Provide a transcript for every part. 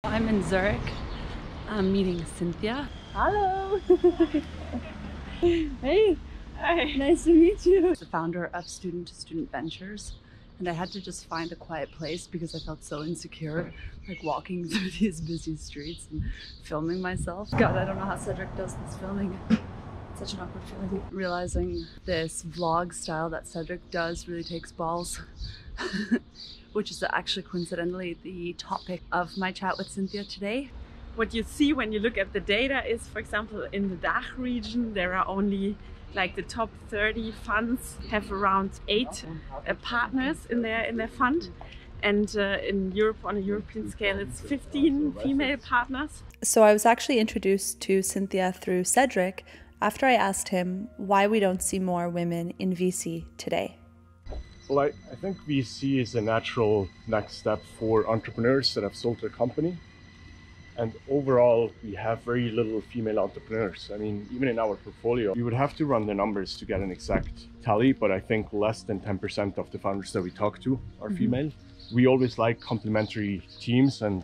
I'm in Zurich. I'm meeting Cynthia. Hello! Hey! Hi. Nice to meet you! The founder of S2S Ventures. And I had to just find a quiet place because I felt so insecure, like walking through these busy streets and filming myself. God, I don't know how Cedric does this filming. Such an awkward feeling. Realizing this vlog style that Cedric does really takes balls. Which is actually coincidentally the topic of my chat with Cynthia today. What you see when you look at the data is, for example, in the DACH region, there are only like the top 30 funds have around 8 partners in their fund. And in Europe, on a European scale, it's 15 female partners. So I was actually introduced to Cynthia through Cedric after I asked him why we don't see more women in VC today. Well, I think VC is a natural next step for entrepreneurs that have sold their company. And overall, we have very little female entrepreneurs. I mean, even in our portfolio, we would have to run the numbers to get an exact tally, but I think less than 10% of the founders that we talk to are female. We always like complementary teams and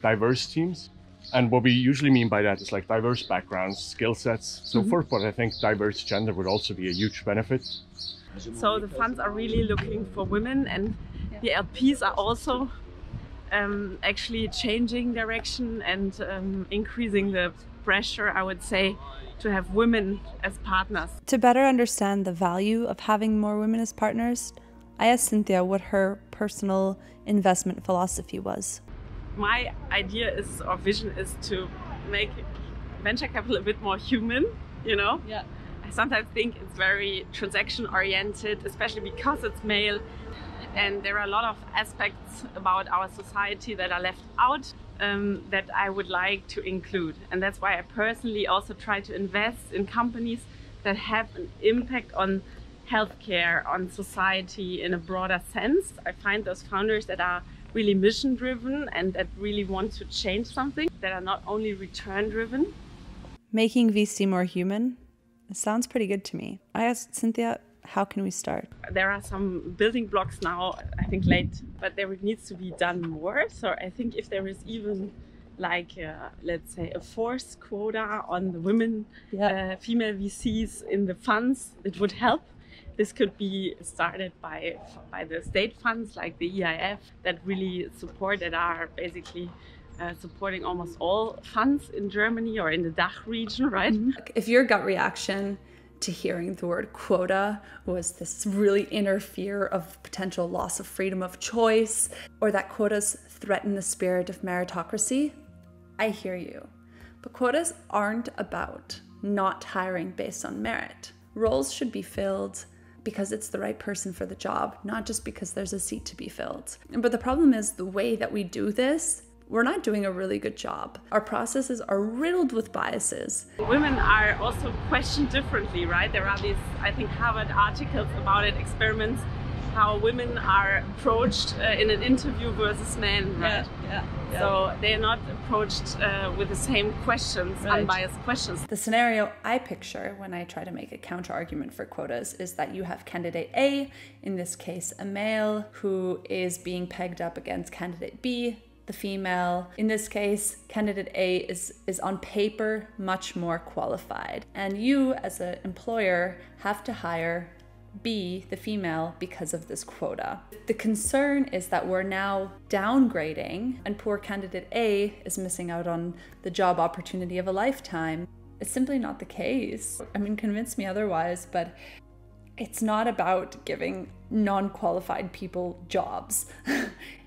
diverse teams. And what we usually mean by that is like diverse backgrounds, skill sets, so forth. But I think diverse gender would also be a huge benefit. So the funds are really looking for women, and the LPs are also actually changing direction and increasing the pressure, I would say, to have women as partners. To better understand the value of having more women as partners, I asked Cynthia what her personal investment philosophy was. My idea is, or vision is, to make venture capital a bit more human, you know? Yeah. I sometimes think it's very transaction oriented, especially because it's male. And there are a lot of aspects about our society that are left out that I would like to include. And that's why I personally also try to invest in companies that have an impact on healthcare, on society in a broader sense. I find those founders that are really mission driven and that really want to change something, that are not only return driven. Making VC more human? It sounds pretty good to me. I asked Cynthia, how can we start? There are some building blocks now, I think late, but there needs to be done more. So I think if there is even like, let's say, a forced quota on the women, female VCs in the funds, it would help. This could be started by the state funds like the EIF that really support, that are basically supporting almost all funds in Germany or in the DACH region, right? If your gut reaction to hearing the word quota was this really inner fear of potential loss of freedom of choice, or that quotas threaten the spirit of meritocracy, I hear you. But quotas aren't about not hiring based on merit. Roles should be filled because it's the right person for the job, not just because there's a seat to be filled. But the problem is the way that we do this, we're not doing a really good job. Our processes are riddled with biases. Women are also questioned differently, right? There are these, I think, Harvard articles about it, experiments, how women are approached in an interview versus men, right? Yeah. So they're not approached with the same questions, unbiased questions. The scenario I picture when I try to make a counter argument for quotas is that you have candidate A, in this case a male, who is being pegged up against candidate B, the female. In this case, candidate A is on paper much more qualified. And you, as an employer, have to hire B, the female, because of this quota. The concern is that we're now downgrading and poor candidate A is missing out on the job opportunity of a lifetime. It's simply not the case. I mean, convince me otherwise, but it's not about giving non-qualified people jobs.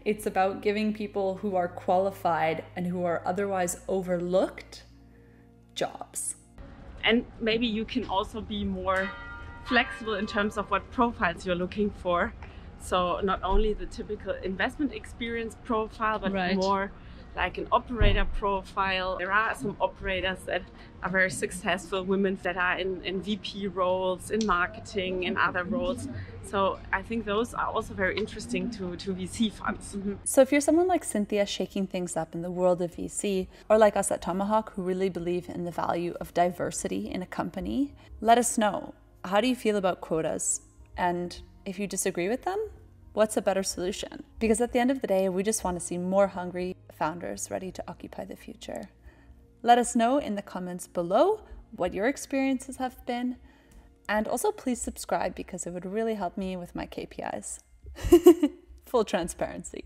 It's about giving people who are qualified and who are otherwise overlooked jobs. And maybe you can also be more flexible in terms of what profiles you're looking for. So not only the typical investment experience profile, but more like an operator profile. There are some operators that are very successful, women that are in VP roles, in marketing, in other roles. So I think those are also very interesting to VC funds. So if you're someone like Cynthia shaking things up in the world of VC, or like us at Tomahawk who really believe in the value of diversity in a company, let us know. How do you feel about quotas? And if you disagree with them, What's a better solution? Because at the end of the day, we just want to see more hungry founders ready to occupy the future. Let us know in the comments below what your experiences have been. And also please subscribe because it would really help me with my KPIs. Full transparency.